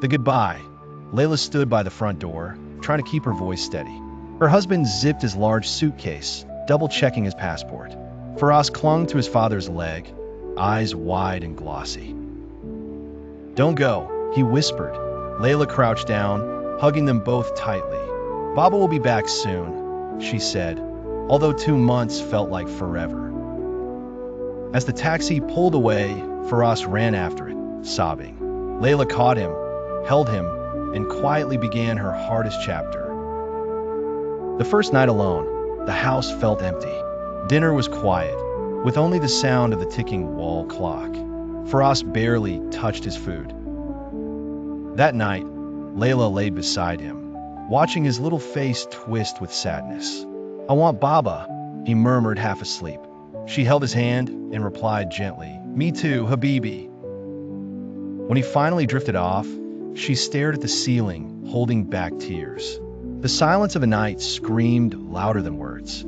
The goodbye. Layla stood by the front door, trying to keep her voice steady. Her husband zipped his large suitcase, double-checking his passport. Firas clung to his father's leg, eyes wide and glossy. "Don't go," he whispered. Layla crouched down, hugging them both tightly. "Baba will be back soon," she said, although 2 months felt like forever. As the taxi pulled away, Firas ran after it, sobbing. Layla caught him, held him, and quietly began her hardest chapter. The first night alone, the house felt empty. Dinner was quiet, with only the sound of the ticking wall clock. Firas barely touched his food. That night, Layla laid beside him, watching his little face twist with sadness. "I want Baba," he murmured half asleep. She held his hand and replied gently, "Me too, Habibi." When he finally drifted off, she stared at the ceiling, holding back tears. The silence of the night screamed louder than words.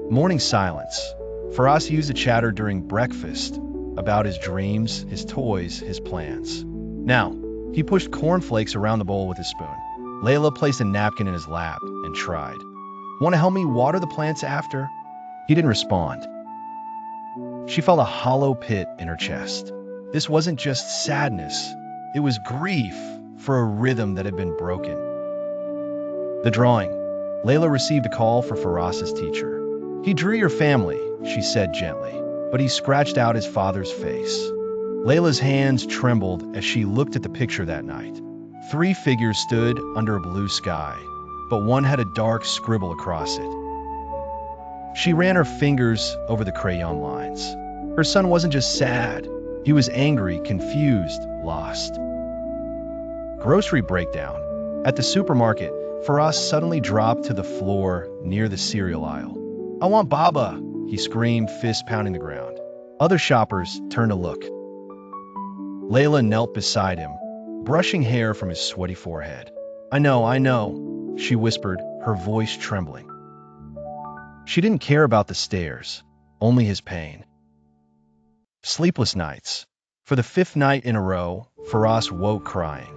Morning silence. Firas used to chatter during breakfast about his dreams, his toys, his plans. Now, he pushed cornflakes around the bowl with his spoon. Layla placed a napkin in his lap and tried. "Want to help me water the plants after?" He didn't respond. She felt a hollow pit in her chest. This wasn't just sadness, it was grief for a rhythm that had been broken. The drawing. Layla received a call for Firas's teacher. "He drew your family," she said gently, but he scratched out his father's face. Layla's hands trembled as she looked at the picture that night. 3 figures stood under a blue sky, but one had a dark scribble across it. She ran her fingers over the crayon lines. Her son wasn't just sad, he was angry, confused, lost. Grocery breakdown. At the supermarket, Firas suddenly dropped to the floor near the cereal aisle. "I want Baba," he screamed, fist pounding the ground. Other shoppers turned to look. Layla knelt beside him, brushing hair from his sweaty forehead. I know, she whispered, her voice trembling. She didn't care about the stares, only his pain. Sleepless nights. For the 5th night in a row, Firas woke crying.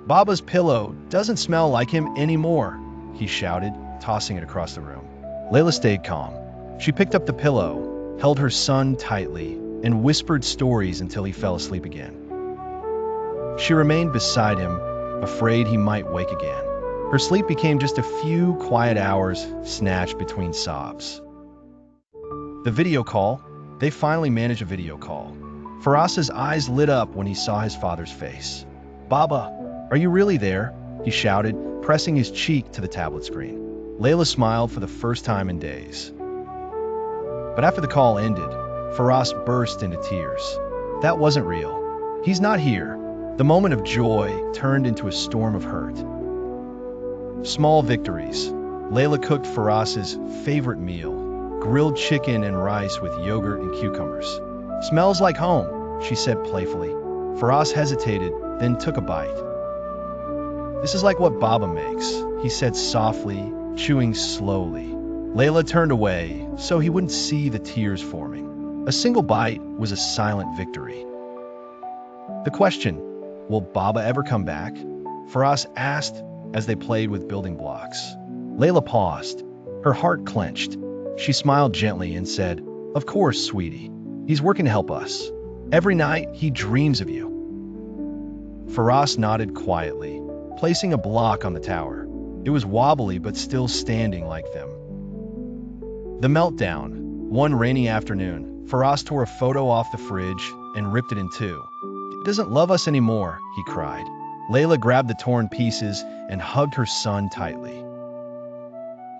"Baba's pillow doesn't smell like him anymore," he shouted, tossing it across the room. Layla stayed calm. She picked up the pillow, held her son tightly, and whispered stories until he fell asleep again. She remained beside him, afraid he might wake again. Her sleep became just a few quiet hours snatched between sobs. The video call. They finally managed a video call. Firas's eyes lit up when he saw his father's face. "Baba, are you really there?" he shouted, pressing his cheek to the tablet screen. Layla smiled for the first time in days. But after the call ended, Firas burst into tears. That wasn't real. He's not here. The moment of joy turned into a storm of hurt. Small victories. Layla cooked Firas's favorite meal, grilled chicken and rice with yogurt and cucumbers. "Smells like home," she said playfully. Firas hesitated, then took a bite. "This is like what Baba makes," he said softly, chewing slowly. Layla turned away so he wouldn't see the tears forming. A single bite was a silent victory. The question, will Baba ever come back? Firas asked as they played with building blocks. Layla paused, her heart clenched. She smiled gently and said, "Of course, sweetie. He's working to help us. Every night, he dreams of you." Firas nodded quietly, placing a block on the tower. It was wobbly but still standing like them. The meltdown. One rainy afternoon, Firas tore a photo off the fridge and ripped it in two. "He doesn't love us anymore," he cried. Layla grabbed the torn pieces and hugged her son tightly.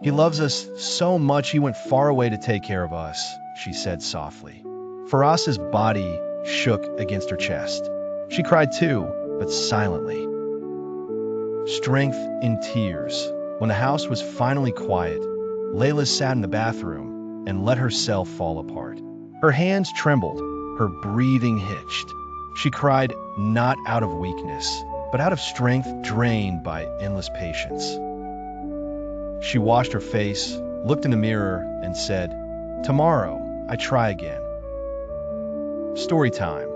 "He loves us so much he went far away to take care of us," she said softly. Firas's body shook against her chest. She cried too, but silently. Strength in tears. When the house was finally quiet, Layla sat in the bathroom and let herself fall apart. Her hands trembled, her breathing hitched. She cried not out of weakness, but out of strength drained by endless patience. She washed her face, looked in the mirror, and said, "Tomorrow, I try again." Story time.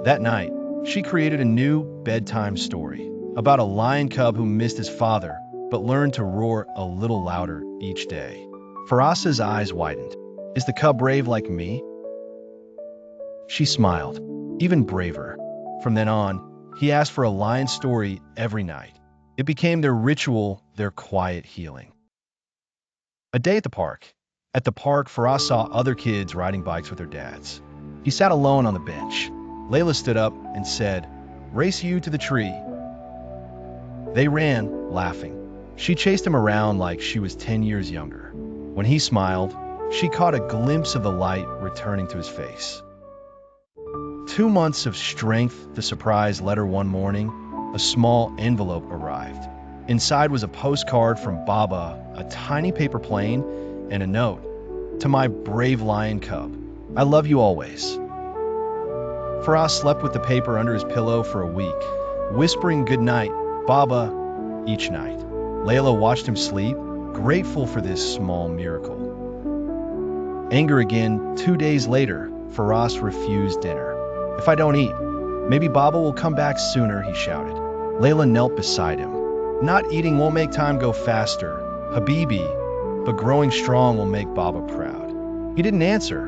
That night, She created a new bedtime story about a lion cub who missed his father but learned to roar a little louder each day. Faras's eyes widened. Is the cub brave like me? She smiled, even braver. From then on, he asked for a lion story every night. It became their ritual, their quiet healing. A day at the park. At the park, Faraz saw other kids riding bikes with their dads. He sat alone on the bench. Layla stood up and said, "Race you to the tree." They ran, laughing. She chased him around like she was 10 years younger. When he smiled, she caught a glimpse of the light returning to his face. 2 months of strength, the surprise letter one morning, a small envelope arrived. Inside was a postcard from Baba, a tiny paper plane, and a note. "To my brave lion cub, I love you always." Faraz slept with the paper under his pillow for a week, whispering "Good night, Baba," each night. Layla watched him sleep, grateful for this small miracle. Anger again. 2 days later, Faraz refused dinner. "If I don't eat, maybe Baba will come back sooner," he shouted. Layla knelt beside him. "Not eating won't make time go faster, Habibi, but growing strong will make Baba proud." He didn't answer,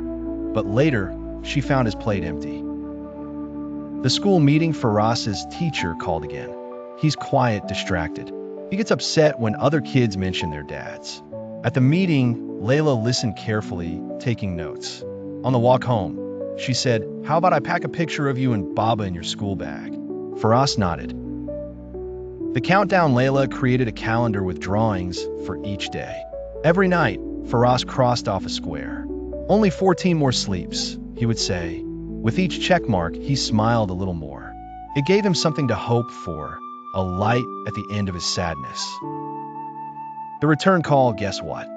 but later, she found his plate empty. The school meeting, Faraz's teacher called again. He's quiet, distracted. He gets upset when other kids mention their dads. At the meeting, Layla listened carefully, taking notes. On the walk home, she said, "How about I pack a picture of you and Baba in your school bag?" Faraz nodded. The countdown. Layla created a calendar with drawings for each day. Every night, Faraz crossed off a square. "Only 14 more sleeps," he would say. With each check mark, he smiled a little more. It gave him something to hope for, a light at the end of his sadness. The return call. Guess what?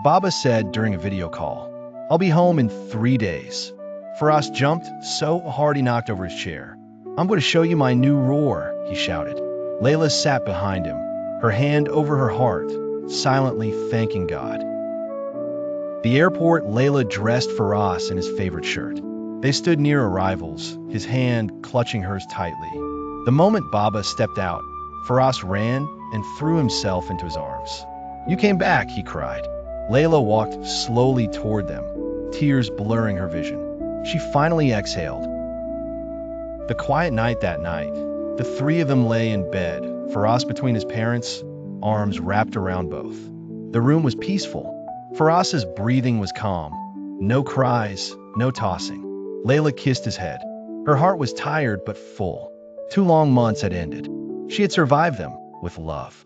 Baba said during a video call, "I'll be home in 3 days." Faraz jumped so hard he knocked over his chair. "I'm going to show you my new roar," he shouted. Layla sat behind him, her hand over her heart, silently thanking God. The airport. Layla dressed Faraz in his favorite shirt. They stood near arrivals, his hand clutching hers tightly. The moment Baba stepped out, Faraz ran and threw himself into his arms. "You came back," he cried. Layla walked slowly toward them, tears blurring her vision. She finally exhaled. The quiet night. That night, the three of them lay in bed, Faraz between his parents, arms wrapped around both. The room was peaceful. Faraz's breathing was calm. No cries, no tossing. Layla kissed his head. Her heart was tired but full. 2 long months had ended. She had survived them with love.